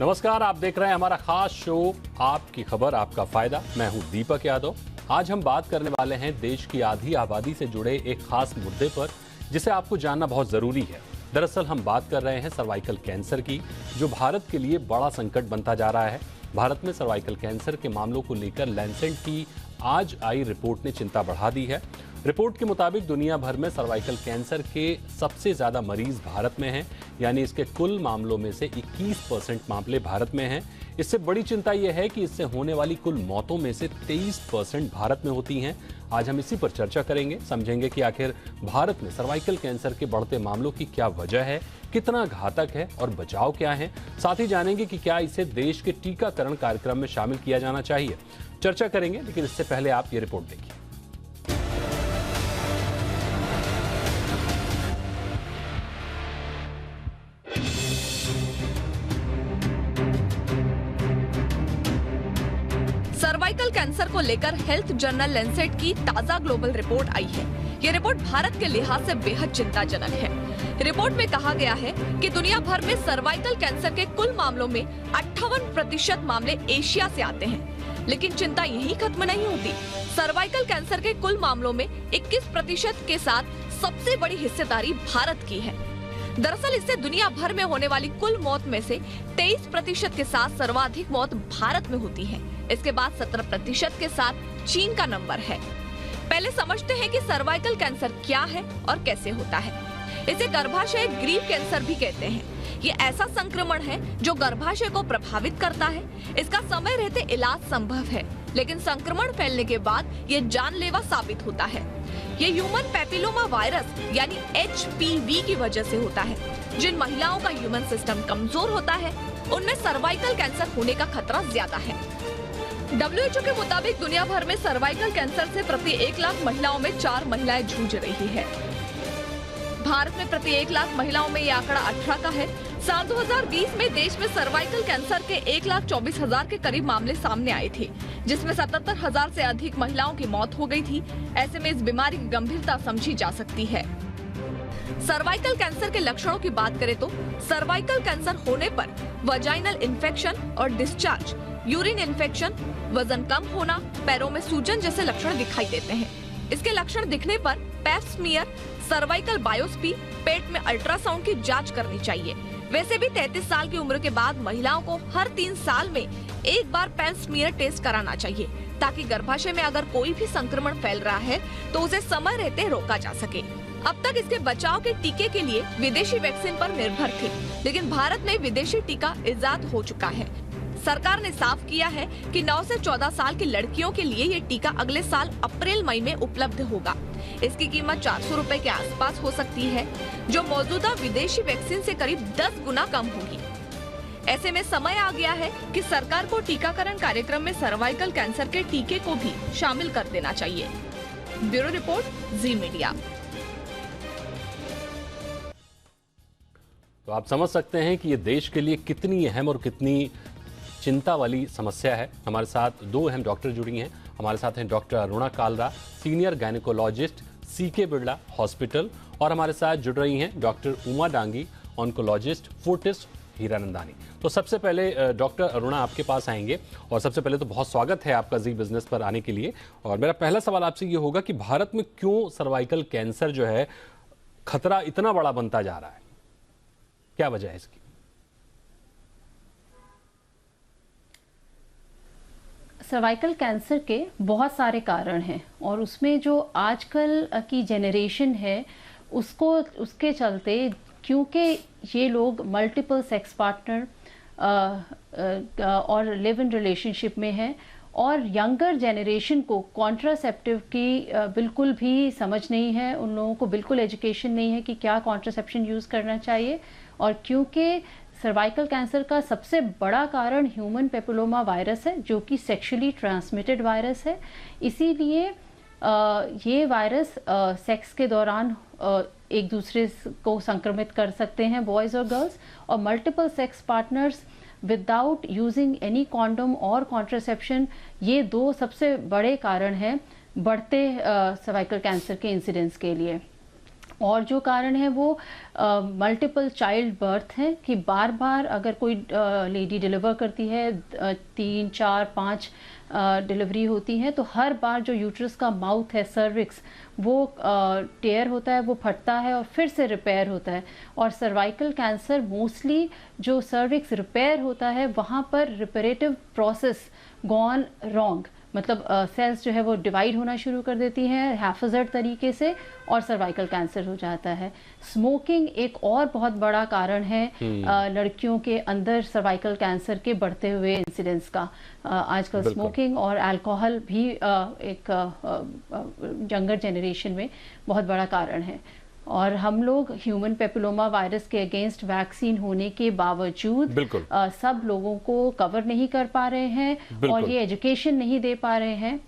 नमस्कार, आप देख रहे हैं हमारा खास शो आपकी खबर आपका फायदा। मैं हूं दीपक यादव। आज हम बात करने वाले हैं देश की आधी आबादी से जुड़े एक खास मुद्दे पर जिसे आपको जानना बहुत जरूरी है। दरअसल हम बात कर रहे हैं सर्वाइकल कैंसर की, जो भारत के लिए बड़ा संकट बनता जा रहा है। भारत में सर्वाइकल कैंसर के मामलों को लेकर लैंसेट की आज आई रिपोर्ट ने चिंता बढ़ा दी है। रिपोर्ट के मुताबिक दुनिया भर में सर्वाइकल कैंसर के सबसे ज्यादा मरीज भारत में हैं, यानी इसके कुल मामलों में से 21% मामले भारत में हैं। इससे बड़ी चिंता यह है कि इससे होने वाली कुल मौतों में से 23% भारत में होती हैं। आज हम इसी पर चर्चा करेंगे, समझेंगे कि आखिर भारत में सर्वाइकल कैंसर के बढ़ते मामलों की क्या वजह है, कितना घातक है और बचाव क्या है। साथ ही जानेंगे कि क्या इसे देश के टीकाकरण कार्यक्रम में शामिल किया जाना चाहिए। चर्चा करेंगे, लेकिन इससे पहले आप ये रिपोर्ट देखिए। सर्वाइकल कैंसर को लेकर हेल्थ जर्नल लैंसेट की ताजा ग्लोबल रिपोर्ट आई है। ये रिपोर्ट भारत के लिहाज से बेहद चिंताजनक है। रिपोर्ट में कहा गया है कि दुनिया भर में सर्वाइकल कैंसर के कुल मामलों में 58% मामले एशिया से आते हैं। लेकिन चिंता यही खत्म नहीं होती। सर्वाइकल कैंसर के कुल मामलों में 21% के साथ सबसे बड़ी हिस्सेदारी भारत की है। दरअसल इससे दुनिया भर में होने वाली कुल मौत में से 23% के साथ सर्वाधिक मौत भारत में होती है। इसके बाद 17% के साथ चीन का नंबर है। पहले समझते हैं कि सर्वाइकल कैंसर क्या है और कैसे होता है। इसे गर्भाशय ग्रीव कैंसर भी कहते हैं। ये ऐसा संक्रमण है जो गर्भाशय को प्रभावित करता है। इसका समय रहते इलाज संभव है, लेकिन संक्रमण फैलने के बाद ये जानलेवा साबित होता है। ये ह्यूमन पैपिलोमा वायरस यानी HPV की वजह से होता है। जिन महिलाओं का ह्यूमन सिस्टम कमजोर होता है, उनमें सर्वाइकल कैंसर होने का खतरा ज्यादा है। WHO के मुताबिक दुनिया भर में सर्वाइकल कैंसर से प्रति 1 लाख महिलाओं में 4 महिलाएं जूझ रही है। भारत में प्रति 1 लाख महिलाओं में ये आंकड़ा 18 का है। साल 2020 में देश में सर्वाइकल कैंसर के 1,24,000 के करीब मामले सामने आए थे, जिसमें 77,000 से अधिक महिलाओं की मौत हो गई थी। ऐसे में इस बीमारी की गंभीरता समझी जा सकती है। सर्वाइकल कैंसर के लक्षणों की बात करें तो सर्वाइकल कैंसर होने पर वजाइनल इन्फेक्शन और डिस्चार्ज, यूरिन इन्फेक्शन, वजन कम होना, पैरों में सूजन जैसे लक्षण दिखाई देते हैं। इसके लक्षण दिखने पर पैप स्मीयर, सर्वाइकल बायोप्सी, पेट में अल्ट्रासाउंड की जांच करनी चाहिए। वैसे भी 33 साल की उम्र के बाद महिलाओं को हर 3 साल में एक बार पैप स्मीयर टेस्ट कराना चाहिए, ताकि गर्भाशय में अगर कोई भी संक्रमण फैल रहा है तो उसे समय रहते रोका जा सके। अब तक इसके बचाव के टीके के लिए विदेशी वैक्सीन पर निर्भर थे, लेकिन भारत में विदेशी टीका इजाद हो चुका है। सरकार ने साफ किया है कि 9 से 14 साल की लड़कियों के लिए ये टीका अगले साल अप्रैल-मई में उपलब्ध होगा। इसकी कीमत 400 रुपए के आसपास हो सकती है, जो मौजूदा विदेशी वैक्सीन से करीब 10 गुना कम होगी। ऐसे में समय आ गया है कि सरकार को टीकाकरण कार्यक्रम में सर्वाइकल कैंसर के टीके को भी शामिल कर देना चाहिए। ब्यूरो रिपोर्ट, जी मीडिया। तो आप समझ सकते हैं कि ये देश के लिए कितनी अहम और कितनी चिंता वाली समस्या है। हमारे साथ 2 अहम डॉक्टर जुड़ी हैं। हमारे साथ हैं doctor Aruna Kalra, senior gynaecologist, CK Birla hospital, और हमारे साथ जुड़ रही हैं doctor Uma Dangi, oncologist, Fortis Hiranandani. तो सबसे पहले डॉक्टर अरुणा आपके पास आएंगे, और सबसे पहले तो बहुत स्वागत है आपका जी बिजनेस पर आने के लिए। और मेरा पहला सवाल आपसे ये होगा कि भारत में क्यों सर्वाइकल कैंसर जो है खतरा इतना बड़ा बनता जा रहा है, क्या वजह है इसकी? सर्वाइकल कैंसर के बहुत सारे कारण हैं, और उसमें जो आजकल की जेनरेशन है उसके चलते, क्योंकि ये लोग मल्टीपल सेक्स पार्टनर और लिव इन रिलेशनशिप में हैं, और यंगर जेनरेशन को कॉन्ट्रासेप्टिव की बिल्कुल भी समझ नहीं है। उन लोगों को बिल्कुल एजुकेशन नहीं है कि क्या कॉन्ट्रासेप्शन यूज़ करना चाहिए। और क्योंकि सर्वाइकल कैंसर का सबसे बड़ा कारण ह्यूमन पेपिलोमा वायरस है, जो कि सेक्सुअली ट्रांसमिटेड वायरस है, इसीलिए ये वायरस सेक्स के दौरान एक दूसरे को संक्रमित कर सकते हैं, बॉयज़ और गर्ल्स। और multiple sex partners without using any condom और कॉन्ट्रासेप्शन, ये 2 सबसे बड़े कारण हैं बढ़ते सर्वाइकल कैंसर के इंसिडेंस के लिए। और जो कारण है वो मल्टीपल चाइल्ड बर्थ है कि बार बार अगर कोई लेडी डिलीवर करती है 3, 4, 5 डिलीवरी होती है तो हर बार जो यूट्रस का माउथ है सर्विक्स वो टेयर होता है, वो फटता है और फिर से रिपेयर होता है। और सर्वाइकल कैंसर मोस्टली जो सर्विक्स रिपेयर होता है वहाँ पर रिपेरेटिव प्रोसेस गॉन रॉन्ग, मतलब सेल्स जो है वो डिवाइड होना शुरू कर देती हैं हैफेजर्ड तरीके से और सर्वाइकल कैंसर हो जाता है। स्मोकिंग एक और बहुत बड़ा कारण है लड़कियों के अंदर सर्वाइकल कैंसर के बढ़ते हुए इंसिडेंस का। आजकल स्मोकिंग और अल्कोहल भी एक यंगर जनरेशन में बहुत बड़ा कारण है। और हम लोग ह्यूमन पेपिलोमा वायरस के अगेंस्ट वैक्सीन होने के बावजूद सब लोगों को कवर नहीं कर पा रहे हैं और ये एजुकेशन नहीं दे पा रहे हैं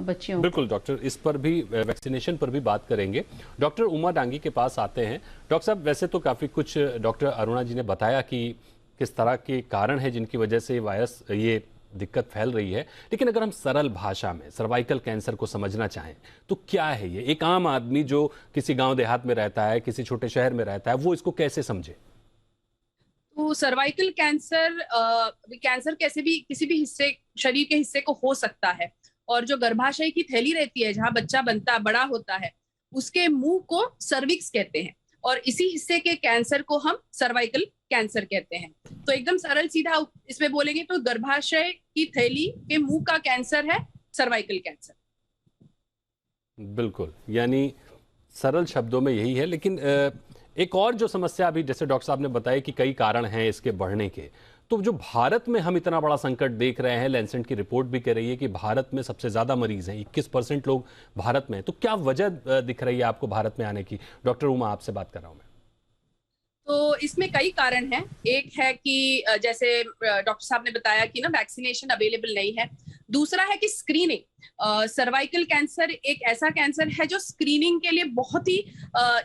बच्चियों। बिल्कुल डॉक्टर, इस पर भी वैक्सीनेशन पर भी बात करेंगे। डॉक्टर उमा डांगी के पास आते हैं। डॉक्टर साहब, वैसे तो काफ़ी कुछ डॉक्टर अरुणा जी ने बताया कि किस तरह के कारण है जिनकी वजह से वायरस ये दिक्कत फैल रही है, लेकिन अगर हम सरल भाषा में सर्वाइकल कैंसर को समझना चाहें तो क्या है ये? एक आम आदमी जो किसी गांव देहात में रहता है, किसी छोटे शहर में रहता है, वो इसको कैसे समझे? तो सर्वाइकल कैंसर कैंसर कैसे भी किसी भी हिस्से, शरीर के हिस्से को हो सकता है। और जो गर्भाशय की थैली रहती है जहाँ बच्चा बनता बड़ा होता है, उसके मुंह को सर्विक्स कहते हैं और इसी हिस्से के कैंसर को हम सर्वाइकल कैंसर कहते हैं। तो एकदम सरल सीधा इसमें बोलेंगे तो गर्भाशय की थैली के मुंह का कैंसर है सर्वाइकल कैंसर। बिल्कुल, यानी सरल शब्दों में यही है। लेकिन एक और जो समस्या अभी जैसे डॉक्टर साहब ने बताया कि कई कारण हैं इसके बढ़ने के, तो जो भारत में हम इतना बड़ा संकट देख रहे हैं, लैंसेट की रिपोर्ट भी कह रही है कि भारत में सबसे ज्यादा मरीज हैं, 21% लोग भारत में हैं। तो क्या वजह दिख रही है आपको भारत में आने की? डॉक्टर उमा, आपसे बात कर रहा हूं मैं। तो इसमें कई कारण हैं। एक है कि जैसे डॉक्टर साहब ने बताया कि ना वैक्सीनेशन अवेलेबल नहीं है। दूसरा है कि स्क्रीनिंग। सर्वाइकल कैंसर एक ऐसा कैंसर है जो स्क्रीनिंग के लिए बहुत ही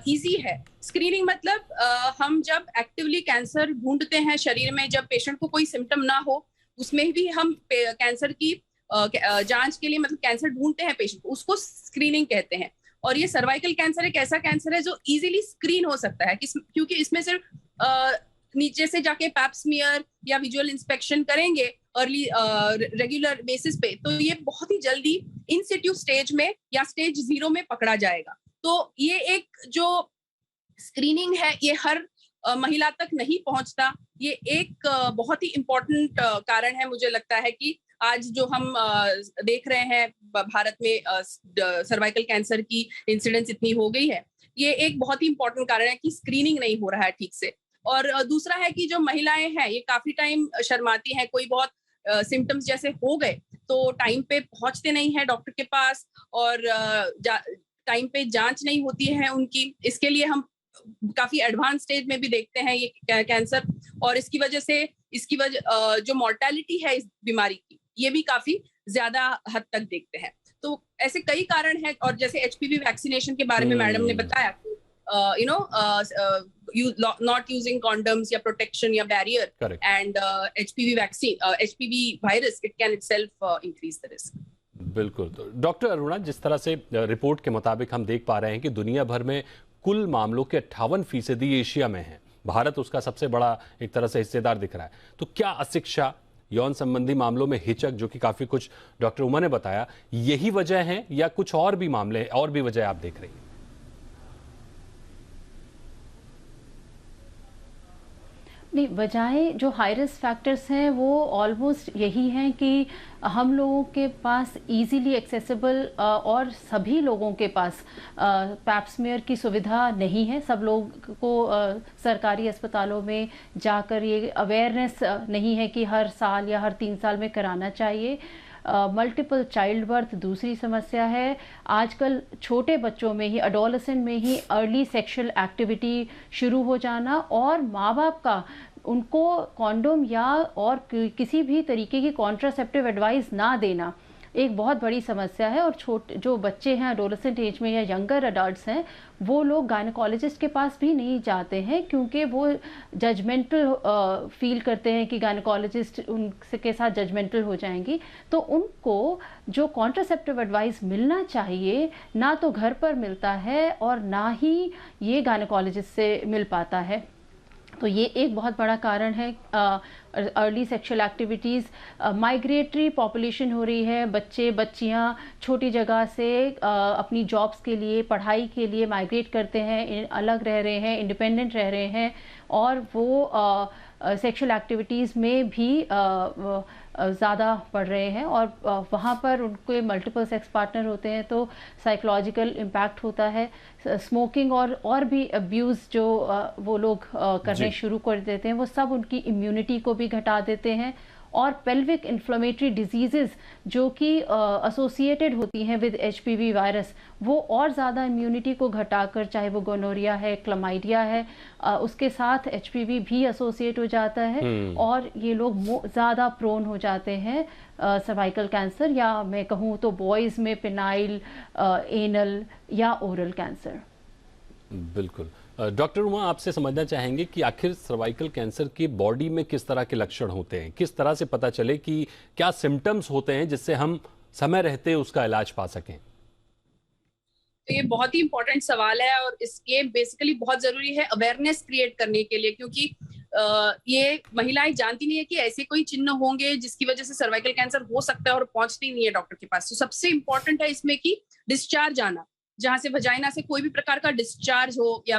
इजी है। स्क्रीनिंग मतलब हम जब एक्टिवली कैंसर ढूंढते हैं शरीर में, जब पेशेंट को कोई सिम्टम ना हो, उसमें भी हम कैंसर की जांच के लिए मतलब कैंसर ढूंढते हैं पेशेंट को, उसको स्क्रीनिंग कहते हैं। और ये सर्वाइकल कैंसर एक ऐसा कैंसर है जो इजीली स्क्रीन हो सकता है क्योंकि इसमें सिर्फ नीचे से जाके पैप स्मीयर या विजुअल इंस्पेक्शन करेंगे अर्ली रेगुलर बेसिस पे, तो ये बहुत ही जल्दी इन सिट्यू स्टेज में या स्टेज 0 में पकड़ा जाएगा। तो ये एक जो स्क्रीनिंग है ये हर महिला तक नहीं पहुंचता। ये एक बहुत ही इम्पोर्टेंट कारण है। मुझे लगता है कि आज जो हम देख रहे हैं भारत में सर्वाइकल कैंसर की इंसिडेंस इतनी हो गई है, ये एक बहुत ही इंपॉर्टेंट कारण है कि स्क्रीनिंग नहीं हो रहा है ठीक से। और दूसरा है कि जो महिलाएं हैं ये काफी टाइम शर्माती हैं। कोई बहुत सिम्टम्स जैसे हो गए तो टाइम पे पहुंचते नहीं है डॉक्टर के पास और टाइम पे जांच नहीं होती है उनकी। इसके लिए हम काफी एडवांस स्टेज में भी देखते हैं ये कैंसर, और इसकी वजह जो मॉर्टेलिटी है इस बीमारी की, ये भी काफी ज्यादा हद तक देखते हैं। तो ऐसे कई कारण हैं। और जैसे एचपीवी वैक्सीनेशन के बारे में मैडम ने बताया, नॉट यूजिंग कॉन्डम्स या प्रोटेक्शन या barrier and HPV virus, it can itself increase the risk. बिल्कुल। तो डॉक्टर अरुणा, जिस तरह से रिपोर्ट के मुताबिक हम देख पा रहे हैं कि दुनिया भर में कुल मामलों के 58% एशिया में है, भारत उसका सबसे बड़ा एक तरह से हिस्सेदार दिख रहा है। तो क्या अशिक्षा, यौन संबंधी मामलों में हिचक, जो कि काफी कुछ डॉक्टर उमा ने बताया, यही वजह है या कुछ और भी मामले और भी वजह आप देख रही हैं? नहीं, वजहें जो हाई रिस्क फैक्टर्स हैं वो ऑलमोस्ट यही हैं कि हम लोगों के पास इजीली एक्सेसिबल और सभी लोगों के पास पैप स्मीयर की सुविधा नहीं है। सब लोग को सरकारी अस्पतालों में जाकर ये अवेयरनेस नहीं है कि हर साल या हर 3 साल में कराना चाहिए। मल्टीपल चाइल्ड बर्थ दूसरी समस्या है। आजकल छोटे बच्चों में ही, एडोलेसेंट में ही अर्ली सेक्सुअल एक्टिविटी शुरू हो जाना और माँ बाप का उनको कॉन्डोम या और किसी भी तरीके की कॉन्ट्रासेप्टिव एडवाइस ना देना, एक बहुत बड़ी समस्या है। और जो बच्चे हैं एडोलेसेंट एज में या यंगर अडल्ट्स हैं, वो लोग गायनेकोलॉजिस्ट के पास भी नहीं जाते हैं, क्योंकि वो जजमेंटल फील करते हैं कि गायनेकोलॉजिस्ट उनके साथ जजमेंटल हो जाएंगी। तो उनको जो कॉन्ट्रासेप्टिव एडवाइस मिलना चाहिए ना तो घर पर मिलता है और ना ही ये गायनेकोलॉजिस्ट से मिल पाता है। तो ये एक बहुत बड़ा कारण है। Early sexual activities, migratory population हो रही है, बच्चे बच्चियां छोटी जगह से अपनी जॉब्स के लिए, पढ़ाई के लिए माइग्रेट करते हैं, अलग रह रहे हैं, इंडिपेंडेंट रह रहे हैं, और वो सेक्सुअल एक्टिविटीज़ में भी ज़्यादा बढ़ रहे हैं। और वहाँ पर उनके मल्टीपल सेक्स पार्टनर होते हैं, तो साइकोलॉजिकल इम्पैक्ट होता है। स्मोकिंग और भी अब्यूज़ जो वो लोग करने शुरू कर देते हैं, वो सब उनकी इम्यूनिटी को भी घटा देते हैं। और पेल्विक इन्फ्लेमेटरी डिजीज़ेज़ जो कि एसोसिएटेड होती हैं विद एचपीवी वायरस, वो और ज़्यादा इम्यूनिटी को घटाकर, चाहे वो गोनोरिया है, क्लमाइडिया है, उसके साथ एचपीवी भी एसोसिएट हो जाता है, और ये लोग ज़्यादा प्रोन हो जाते हैं सर्वाइकल कैंसर, या मैं कहूँ तो बॉयज़ में पेनाइल, एनल या ओरल कैंसर। बिल्कुल। डॉक्टर उमा, आपसे समझना चाहेंगे कि आखिर सर्वाइकल कैंसर की बॉडी में किस तरह के लक्षण होते हैं, किस तरह से पता चले कि क्या सिम्टम्स होते हैं जिससे हम समय रहते उसका इलाज पा सकें? तो ये बहुत ही इंपॉर्टेंट सवाल है, और इसके बेसिकली बहुत जरूरी है अवेयरनेस क्रिएट करने के लिए, क्योंकि ये महिलाएं जानती नहीं है कि ऐसे कोई चिन्ह होंगे जिसकी वजह से सर्वाइकल कैंसर हो सकता है और पहुंचती नहीं है डॉक्टर के पास। तो सबसे इंपॉर्टेंट है इसमें कि डिस्चार्ज आना, जहां से वजाइना से कोई भी प्रकार का डिस्चार्ज हो, या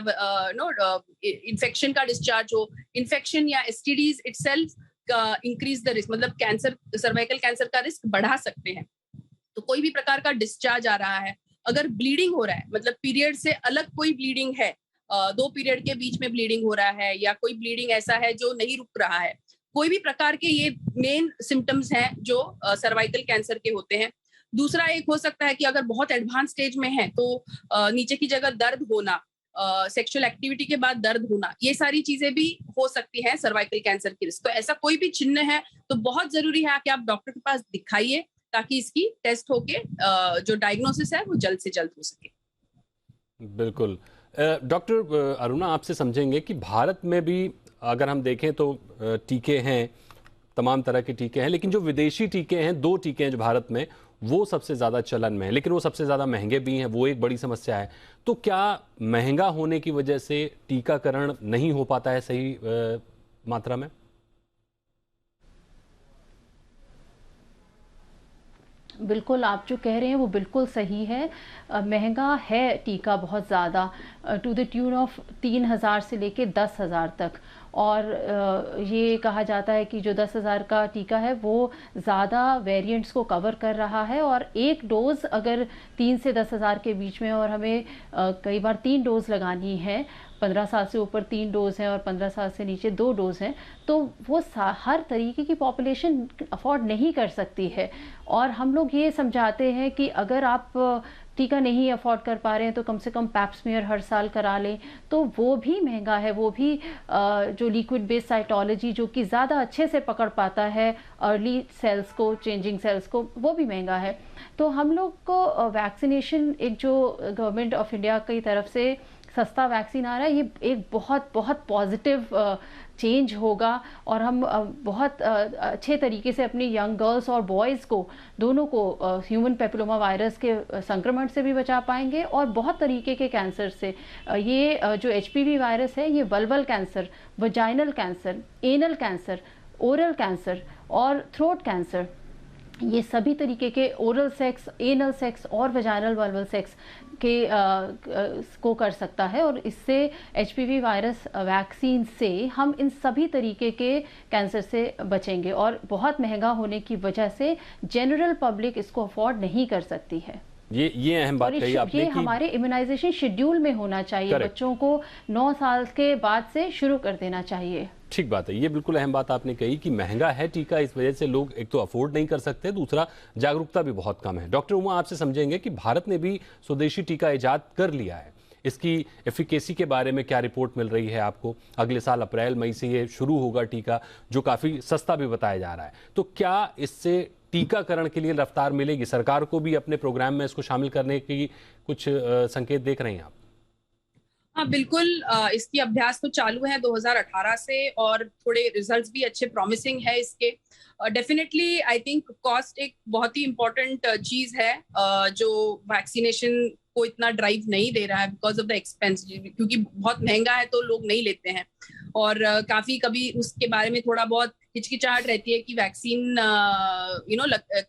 इन्फेक्शन का डिस्चार्ज हो, इन्फेक्शन या STDs itself increase the risk, मतलब कैंसर, सर्वाइकल कैंसर का रिस्क बढ़ा सकते हैं। तो कोई भी प्रकार का डिस्चार्ज आ रहा है, अगर ब्लीडिंग हो रहा है, मतलब पीरियड से अलग कोई ब्लीडिंग है, 2 पीरियड के बीच में ब्लीडिंग हो रहा है, या कोई ब्लीडिंग ऐसा है जो नहीं रुक रहा है, कोई भी प्रकार के ये मेन सिम्टम्स हैं जो सर्वाइकल कैंसर के होते हैं। दूसरा एक हो सकता है कि अगर बहुत एडवांस स्टेज में है तो नीचे की जगह दर्द होना, सेक्सुअल एक्टिविटी के बाद दर्द होना, ये सारी चीजें भी हो सकती हैं सर्वाइकल कैंसर की रिस्क। तो ऐसा कोई भी चिन्ह है तो बहुत जरूरी है कि आप डॉक्टर के पास दिखाइए, ताकि इसकी टेस्ट होके जो डायग्नोसिस है वो जल्द से जल्द हो सके। बिल्कुल। डॉक्टर अरुणा, आपसे समझेंगे कि भारत में भी अगर हम देखें तो टीके हैं, तमाम तरह के टीके हैं, लेकिन जो विदेशी टीके हैं, 2 टीके हैं जो भारत में, वो सबसे ज़्यादा चलन में है, लेकिन वो सबसे ज़्यादा महंगे भी हैं, वो एक बड़ी समस्या है। तो क्या महंगा होने की वजह से टीकाकरण नहीं हो पाता है सही मात्रा में? बिल्कुल, आप जो कह रहे हैं वो बिल्कुल सही है। महंगा है टीका बहुत ज़्यादा, टू द ट्यून ऑफ 3,000 से लेके 10,000 तक। और ये कहा जाता है कि जो 10,000 का टीका है वो ज़्यादा वेरिएंट्स को कवर कर रहा है, और एक डोज़ अगर 3 से 10,000 के बीच में, और हमें कई बार 3 डोज़ लगानी है, 15 साल से ऊपर 3 डोज़ हैं और 15 साल से नीचे 2 डोज़ हैं, तो वो हर तरीके की पॉपुलेशन अफोर्ड नहीं कर सकती है। और हम लोग ये समझाते हैं कि अगर आप टीका नहीं अफोर्ड कर पा रहे हैं तो कम से कम पैप स्मीयर हर साल करा लें। तो वो भी महंगा है, वो भी जो लिक्विड बेस्ड साइटोलॉजी जो कि ज़्यादा अच्छे से पकड़ पाता है अर्ली सेल्स को, चेंजिंग सेल्स को, वो भी महंगा है। तो हम लोग को वैक्सीनेशन, एक जो गवर्नमेंट ऑफ इंडिया की तरफ से सस्ता वैक्सीन आ रहा है, ये एक बहुत बहुत पॉजिटिव चेंज होगा, और हम बहुत अच्छे तरीके से अपनी यंग गर्ल्स और बॉयज़ को, दोनों को ह्यूमन पेपिलोमा वायरस के संक्रमण से भी बचा पाएंगे, और बहुत तरीके के कैंसर से। ये जो एचपीवी वायरस है, ये vulval cancer, vaginal cancer, anal cancer, oral cancer और थ्रोट कैंसर, ये सभी तरीके के ओरल सेक्स, एनल सेक्स और वजाइनल वल्वल सेक्स के को कर सकता है। और इससे एचपीवी वायरस वैक्सीन से हम इन सभी तरीके के कैंसर से बचेंगे, और बहुत महंगा होने की वजह से जनरल पब्लिक इसको अफोर्ड नहीं कर सकती है। ये अहम बात कही आपने, ये हमारे इम्यूनाइजेशन शेड्यूल में होना चाहिए, बच्चों को 9 साल के बाद से शुरू कर देना चाहिए। ठीक बात है, ये बिल्कुल अहम बात आपने कही कि महंगा है टीका, इस वजह से लोग एक तो अफोर्ड नहीं कर सकते, दूसरा जागरूकता भी बहुत कम है। डॉक्टर उमा, आपसे समझेंगे कि भारत ने भी स्वदेशी टीका इजाद कर लिया है, इसकी एफिकेसी के बारे में क्या रिपोर्ट मिल रही है आपको? अगले साल अप्रैल मई से ये शुरू होगा टीका, जो काफ़ी सस्ता भी बताया जा रहा है। तो क्या इससे टीकाकरण के लिए रफ्तार मिलेगी? सरकार को भी अपने प्रोग्राम में इसको शामिल करने की कुछ संकेत देख रहे हैं आप? हाँ बिल्कुल, इसकी अभ्यास तो चालू है 2018 से और थोड़े रिजल्ट्स भी अच्छे प्रॉमिसिंग है इसके। डेफिनेटली आई थिंक कॉस्ट एक बहुत ही इम्पोर्टेंट चीज है जो वैक्सीनेशन को इतना ड्राइव नहीं दे रहा है बिकॉज ऑफ द एक्सपेंस, क्योंकि बहुत महंगा है तो लोग नहीं लेते हैं। और काफी कभी उसके बारे में थोड़ा बहुत हिचकिचाहट रहती है कि वैक्सीन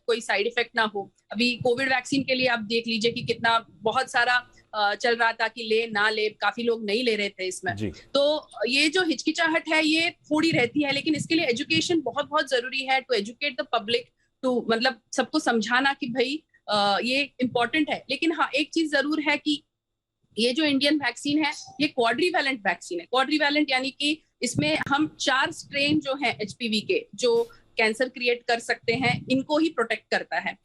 कोई साइड इफेक्ट ना हो। अभी कोविड वैक्सीन के लिए आप देख लीजिए कि कितना बहुत सारा चल रहा था कि ले ना ले, काफी लोग नहीं ले रहे थे इसमें। तो ये जो हिचकिचाहट है ये थोड़ी रहती है, लेकिन इसके लिए एजुकेशन बहुत बहुत जरूरी है, to educate the public, to मतलब सबको समझाना कि भाई ये इम्पोर्टेंट है। लेकिन हाँ एक चीज जरूर है कि ये जो इंडियन वैक्सीन है ये क्वाड्रीवैलेंट वैक्सीन है। क्वाड्रीवैलेंट यानी कि इसमें हम 4 स्ट्रेन जो है एचपीवी के जो कैंसर क्रिएट कर सकते हैं इनको ही प्रोटेक्ट करता है।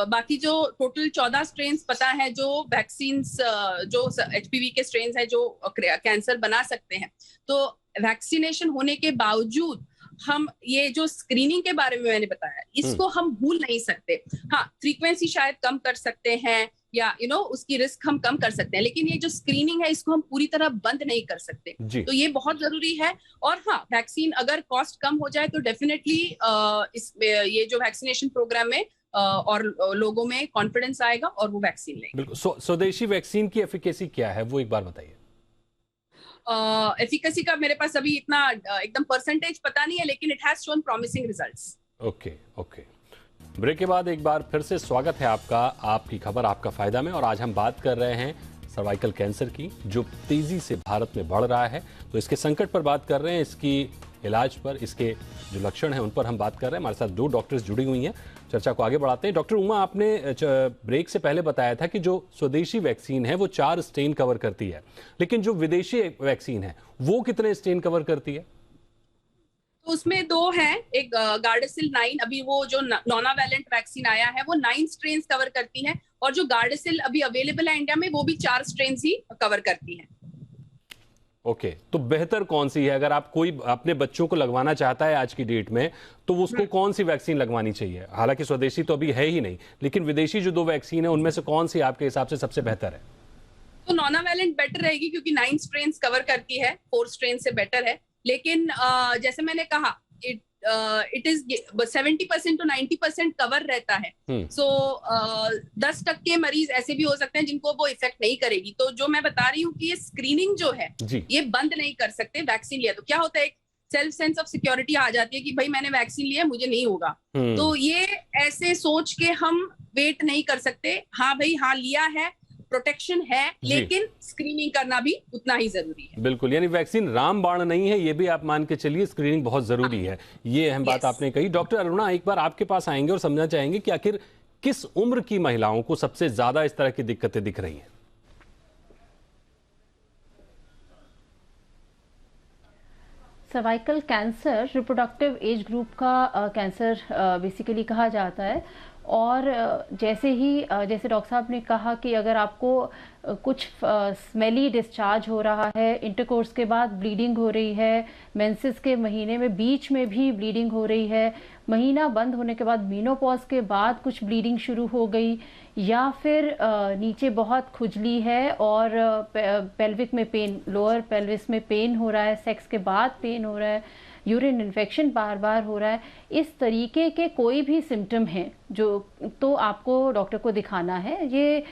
बाकी जो टोटल 14 स्ट्रेन पता है जो वैक्सीन जो एचपीवी के स्ट्रेन है जो कैंसर बना सकते हैं। तो वैक्सीनेशन होने के बावजूद हम ये जो स्क्रीनिंग के बारे में मैंने बताया इसको हम भूल नहीं सकते। हाँ फ्रीक्वेंसी शायद कम कर सकते हैं या उसकी रिस्क हम कम कर सकते हैं, लेकिन ये जो स्क्रीनिंग है इसको हम पूरी तरह बंद नहीं कर सकते। तो ये बहुत जरूरी है। और हाँ वैक्सीन अगर कॉस्ट कम हो जाए तो डेफिनेटली ये जो वैक्सीनेशन प्रोग्राम में और लोगों में कॉन्फिडेंस आएगा और वो वैक्सीन लेंगे। स्वदेशी वैक्सीन की एफिकेसी क्या है वो एक बार बताइए। एफिकेसी का मेरे पास अभी इतना एकदम परसेंटेज पता नहीं है, लेकिन it has shown promising results. Okay. Break के बाद एक बार फिर से स्वागत है आपका आपकी खबर आपका फायदा में। और आज हम बात कर रहे हैं सर्वाइकल कैंसर की जो तेजी से भारत में बढ़ रहा है। तो इसके संकट पर बात कर रहे हैं, इसकी इलाज पर, इसके जो लक्षण हैं उन पर हम बात कर रहे हैं। हमारे साथ 2 डॉक्टर्स जुड़ी हुई हैं, चर्चा को आगे बढ़ाते हैं। डॉक्टर उमा, आपने ब्रेक से पहले बताया था कि जो स्वदेशी वैक्सीन है वो 4 स्टेन कवर करती है, लेकिन जो विदेशी वैक्सीन है वो कितने स्टेन कवर करती है? तो उसमें 2 हैं, एक गार्डासिल 9, अभी वो जो नॉनावैलेंट वैक्सीन आया है वो 9 स्ट्रेन कवर करती है, और जो गार्डासिल अभी अवेलेबल है इंडिया में वो भी 4 स्ट्रेन ही कवर करती है। ओके, तो बेहतर कौन सी है? अगर आप कोई अपने बच्चों को लगवाना चाहता है आज की डेट में तो उसको कौन सी वैक्सीन लगवानी चाहिए? हालांकि स्वदेशी तो अभी है ही नहीं, लेकिन विदेशी जो 2 वैक्सीन है उनमें से कौन सी आपके हिसाब से सबसे बेहतर है? तो नॉनावैलेंट बेटर रहेगी क्योंकि 9 स्ट्रेन कवर करती है, 4 स्ट्रेन से बेटर है। लेकिन जैसे मैंने कहा इट इज 70% to 90% कवर रहता है। सो 10% मरीज ऐसे भी हो सकते हैं जिनको वो इफेक्ट नहीं करेगी। तो जो मैं बता रही हूँ कि ये स्क्रीनिंग जो है ये बंद नहीं कर सकते। वैक्सीन लिया तो क्या होता है, एक सेल्फ सेंस ऑफ सिक्योरिटी आ जाती है कि भाई मैंने वैक्सीन लिया मुझे नहीं होगा। तो ये ऐसे सोच के हम वेट नहीं कर सकते। हाँ भाई हाँ लिया है, प्रोटेक्शन है, लेकिन स्क्रीनिंग करना भी उतना ही जरूरी है। बिल्कुल, यानी वैक्सीन रामबाण नहीं है, ये भी आप मान के चलिए, स्क्रीनिंग बहुत जरूरी है। ये अहम बात आपने कही। डॉक्टर अरुणा, एक बार आपके पास आएंगे और समझना चाहेंगे कि आखिर किस उम्र की महिलाओं को सबसे ज्यादा इस तरह की दिक्कतें दिख रही हैं? Cervical cancer reproductive age group का कैंसर बेसिकली कहा जाता है। और जैसे डॉक्टर साहब ने कहा कि अगर आपको कुछ स्मेली डिस्चार्ज हो रहा है, इंटरकोर्स के बाद ब्लीडिंग हो रही है, मेंसेस के महीने में बीच में भी ब्लीडिंग हो रही है, महीना बंद होने के बाद मेनोपॉज के बाद कुछ ब्लीडिंग शुरू हो गई, या फिर नीचे बहुत खुजली है और पेल्विक में पेन, लोअर पेल्विस में पेन हो रहा है, सेक्स के बाद पेन हो रहा है, यूरिन इन्फेक्शन बार बार हो रहा है, इस तरीके के कोई भी सिम्टम हैं जो तो आपको डॉक्टर को दिखाना है। ये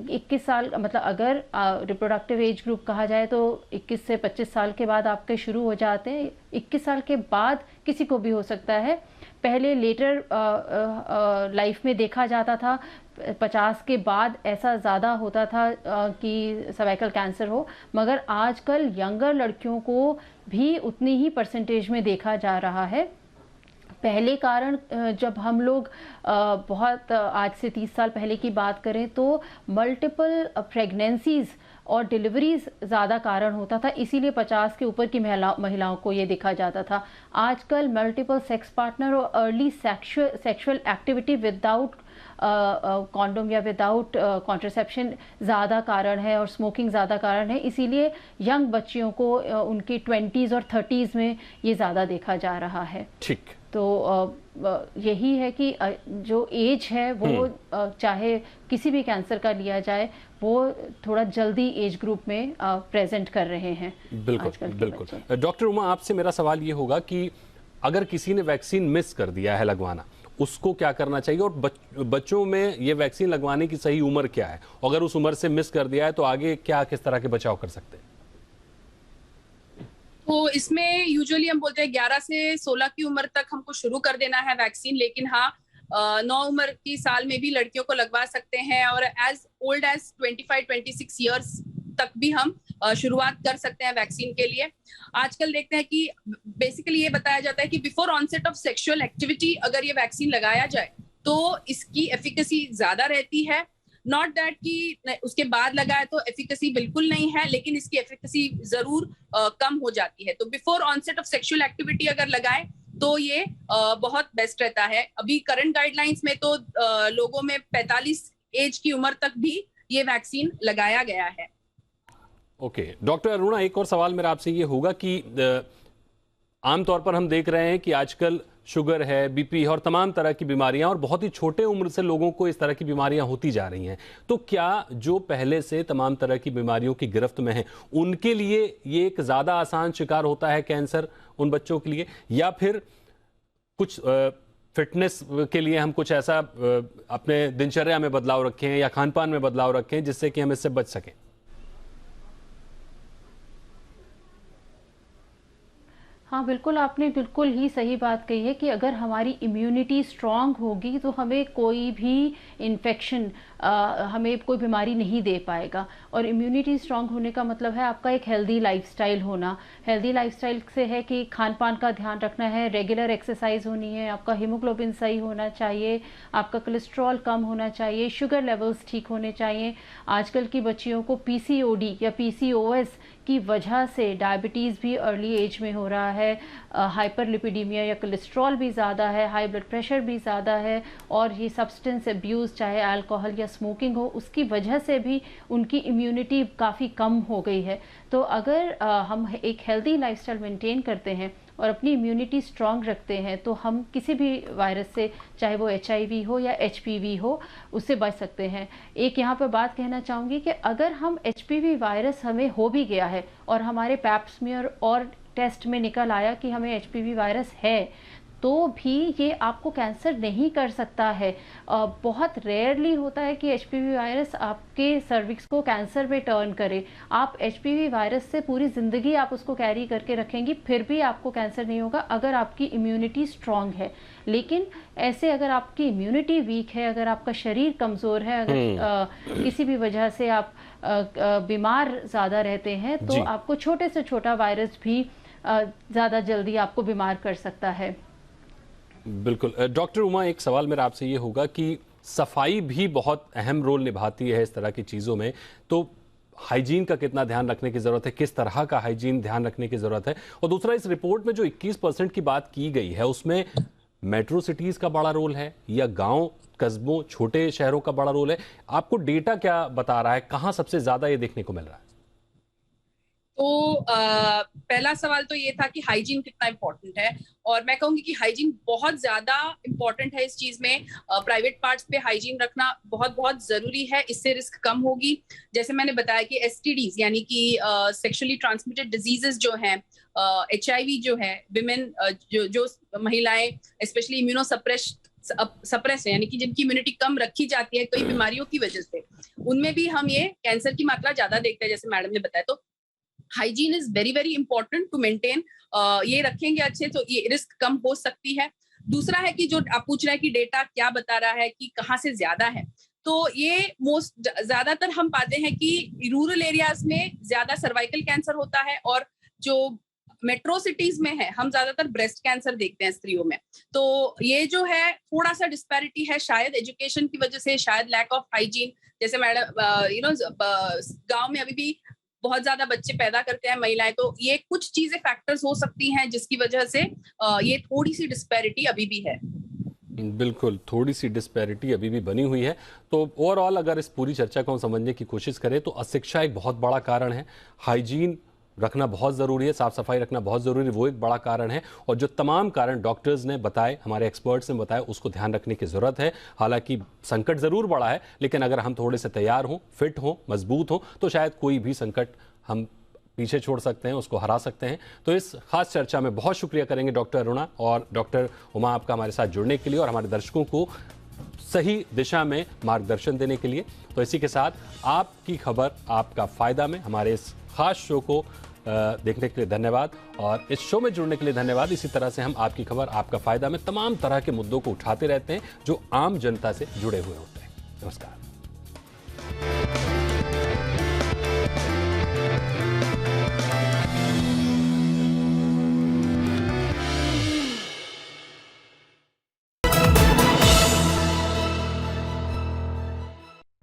21 साल मतलब अगर रिप्रोडक्टिव एज ग्रुप कहा जाए तो 21 से 25 साल के बाद आपके शुरू हो जाते हैं। 21 साल के बाद किसी को भी हो सकता है। पहले लेटर लाइफ में देखा जाता था, 50 के बाद ऐसा ज़्यादा होता था कि सर्वाइकल कैंसर हो, मगर आजकल यंगर लड़कियों को भी उतनी ही परसेंटेज में देखा जा रहा है। पहले कारण जब हम लोग बहुत आज से 30 साल पहले की बात करें तो मल्टीपल प्रेगनेंसीज और डिलीवरीज ज़्यादा कारण होता था, इसीलिए 50 के ऊपर की महिलाओं को ये देखा जाता था। आजकल मल्टीपल सेक्स पार्टनर और early sexual activity without condom या विदाउट कॉन्ट्रासेप्शन ज़्यादा कारण है और स्मोकिंग ज़्यादा कारण है, इसीलिए यंग बच्चियों को उनकी 20s और 30s में ये ज़्यादा देखा जा रहा है। ठीक। तो यही है कि जो एज है वो चाहे किसी भी कैंसर का लिया जाए, वो थोड़ा जल्दी एज ग्रुप में प्रेजेंट कर रहे हैं। बिल्कुल बिल्कुल। डॉक्टर उमा, आपसे मेरा सवाल ये होगा कि अगर किसी ने वैक्सीन मिस कर दिया है लगवाना, उसको क्या करना चाहिए, और बच्चों में ये वैक्सीन लगवाने की सही उम्र क्या है? अगर उस उम्र से मिस कर दिया है तो आगे क्या किस तरह के बचाव कर सकते हैं? तो इसमें यूजुअली हम बोलते हैं 11 से 16 की उम्र तक हमको शुरू कर देना है वैक्सीन, लेकिन हाँ 9 उम्र की साल में भी लड़कियों को लगवा सकते हैं, और एज ओल्ड एज 25-26 ईयर्स तक भी हम शुरुआत कर सकते हैं वैक्सीन के लिए। आजकल देखते हैं कि बेसिकली ये बताया जाता है कि before onset of sexual activity अगर ये वैक्सीन लगाया जाए तो इसकी एफिकेसी ज्यादा रहती है। नॉट दैट कि उसके बाद लगाए तो एफिकेसी बिल्कुल नहीं है, लेकिन इसकी एफिकेसी जरूर कम हो जाती है। तो before onset of sexual activity अगर लगाए तो ये बहुत बेस्ट रहता है। अभी करंट गाइडलाइंस में तो लोगों में 45 एज की उम्र तक भी ये वैक्सीन लगाया गया है। ओके डॉक्टर अरुणा, एक और सवाल मेरा आपसे ये होगा कि आमतौर पर हम देख रहे हैं कि आजकल शुगर है, बीपी है और तमाम तरह की बीमारियां, और बहुत ही छोटे उम्र से लोगों को इस तरह की बीमारियां होती जा रही हैं। तो क्या जो पहले से तमाम तरह की बीमारियों की गिरफ्त में हैं, उनके लिए ये एक ज़्यादा आसान शिकार होता है कैंसर उन बच्चों के लिए, या फिर कुछ फिटनेस के लिए हम कुछ ऐसा अपने दिनचर्या में बदलाव रखें या खान पान में बदलाव रखें जिससे कि हम इससे बच सकें? हाँ बिल्कुल, आपने बिल्कुल ही सही बात कही है कि अगर हमारी इम्यूनिटी स्ट्रांग होगी तो हमें कोई भी इन्फेक्शन, हमें कोई बीमारी नहीं दे पाएगा। और इम्यूनिटी स्ट्रांग होने का मतलब है आपका एक हेल्दी लाइफस्टाइल होना। हेल्दी लाइफस्टाइल से है कि खान पान का ध्यान रखना है, रेगुलर एक्सरसाइज होनी है, आपका हीमोग्लोबिन सही होना चाहिए, आपका कोलेस्ट्रॉल कम होना चाहिए, शुगर लेवल्स ठीक होने चाहिए। आजकल की बच्चियों को पीसीओडी या पीसीओएस की वजह से डायबिटीज़ भी अर्ली एज में हो रहा है, हाइपरलिपिडीमिया या कोलेस्ट्रॉल भी ज़्यादा है, हाई ब्लड प्रेशर भी ज़्यादा है, और ये सब्सटेंस अब्यूज़ चाहे अल्कोहल या स्मोकिंग हो उसकी वजह से भी उनकी इम्यूनिटी काफ़ी कम हो गई है। तो अगर हम एक हेल्दी लाइफस्टाइल मेंटेन करते हैं और अपनी इम्यूनिटी स्ट्रांग रखते हैं तो हम किसी भी वायरस से, चाहे वो HIV हो या HPV हो, उससे बच सकते हैं। एक यहाँ पर बात कहना चाहूँगी कि अगर हम HPV वायरस हमें हो भी गया है और हमारे पैप स्मीयर और टेस्ट में निकल आया कि हमें HPV वायरस है, तो भी ये आपको कैंसर नहीं कर सकता है। बहुत रेयरली होता है कि HPV वायरस आपके सर्विक्स को कैंसर में टर्न करे। आप HPV वायरस से पूरी ज़िंदगी आप उसको कैरी करके रखेंगी, फिर भी आपको कैंसर नहीं होगा अगर आपकी इम्यूनिटी स्ट्रांग है। लेकिन ऐसे अगर आपकी इम्यूनिटी वीक है, अगर आपका शरीर कमज़ोर है, अगर किसी भी वजह से आप बीमार ज़्यादा रहते हैं, तो आपको छोटे से छोटा वायरस भी ज़्यादा जल्दी आपको बीमार कर सकता है। बिल्कुल। डॉक्टर उमा, एक सवाल मेरा आपसे ये होगा कि सफाई भी बहुत अहम रोल निभाती है इस तरह की चीज़ों में, तो हाइजीन का कितना ध्यान रखने की ज़रूरत है, किस तरह का हाइजीन ध्यान रखने की ज़रूरत है? और दूसरा, इस रिपोर्ट में जो 21% की बात की गई है उसमें मेट्रो सिटीज़ का बड़ा रोल है या गांव कस्बों छोटे शहरों का बड़ा रोल है? आपको डेटा क्या बता रहा है, कहाँ सबसे ज़्यादा ये देखने को मिल रहा है? तो पहला सवाल तो ये था कि हाइजीन कितना इम्पोर्टेंट है, और मैं कहूंगी कि हाइजीन बहुत ज्यादा इम्पोर्टेंट है इस चीज में। प्राइवेट पार्ट्स पे हाइजीन रखना बहुत बहुत जरूरी है, इससे रिस्क कम होगी। जैसे मैंने बताया कि STDs यानी कि सेक्सुअली ट्रांसमिटेड डिजीजेस जो हैं, HIV जो है, विमेन जो महिलाएं स्पेशली इम्यूनो सप्रेस है, यानी कि जिनकी इम्यूनिटी कम रखी जाती है कई बीमारियों की वजह से, उनमें भी हम ये कैंसर की मात्रा ज्यादा देखते हैं, जैसे मैडम ने बताया। तो hygiene is very very important to maintain. ये रखेंगे अच्छे तो ये रिस्क कम हो सकती है। दूसरा है कि जो आप पूछ रहे हैं कि डेटा क्या बता रहा है कि कहाँ से ज्यादा है, तो ये ज्यादातर हम पाते हैं कि रूरल एरियाज में ज्यादा सर्वाइकल कैंसर होता है, और जो मेट्रो सिटीज में है हम ज्यादातर ब्रेस्ट कैंसर देखते हैं स्त्रियों में। तो ये जो है थोड़ा सा डिस्पैरिटी है, शायद एजुकेशन की वजह से, शायद लैक ऑफ हाइजीन। जैसे मैडम गांव में अभी भी बहुत ज्यादा बच्चे पैदा करते हैं महिलाएं, तो ये कुछ चीजें फैक्टर्स हो सकती हैं जिसकी वजह से ये थोड़ी सी डिस्पैरिटी अभी भी है। बिल्कुल, थोड़ी सी डिस्पैरिटी अभी भी बनी हुई है। तो ओवरऑल अगर इस पूरी चर्चा को हम समझने की कोशिश करें तो अशिक्षा एक बहुत बड़ा कारण है, हाइजीन रखना बहुत ज़रूरी है, साफ सफाई रखना बहुत ज़रूरी है, वो एक बड़ा कारण है। और जो तमाम कारण डॉक्टर्स ने बताए, हमारे एक्सपर्ट्स ने बताया, उसको ध्यान रखने की ज़रूरत है। हालांकि संकट ज़रूर बड़ा है, लेकिन अगर हम थोड़े से तैयार हों, फिट हों, मजबूत हों, तो शायद कोई भी संकट हम पीछे छोड़ सकते हैं, उसको हरा सकते हैं। तो इस खास चर्चा में बहुत शुक्रिया करेंगे डॉक्टर अरुणा और डॉक्टर उमा आपका हमारे साथ जुड़ने के लिए और हमारे दर्शकों को सही दिशा में मार्गदर्शन देने के लिए। तो इसी के साथ आपकी खबर आपका फायदा में हमारे इस खास शो को देखने के लिए धन्यवाद और इस शो में जुड़ने के लिए धन्यवाद। इसी तरह से हम आपकी खबर आपका फायदा में तमाम तरह के मुद्दों को उठाते रहते हैं जो आम जनता से जुड़े हुए होते हैं। नमस्कार।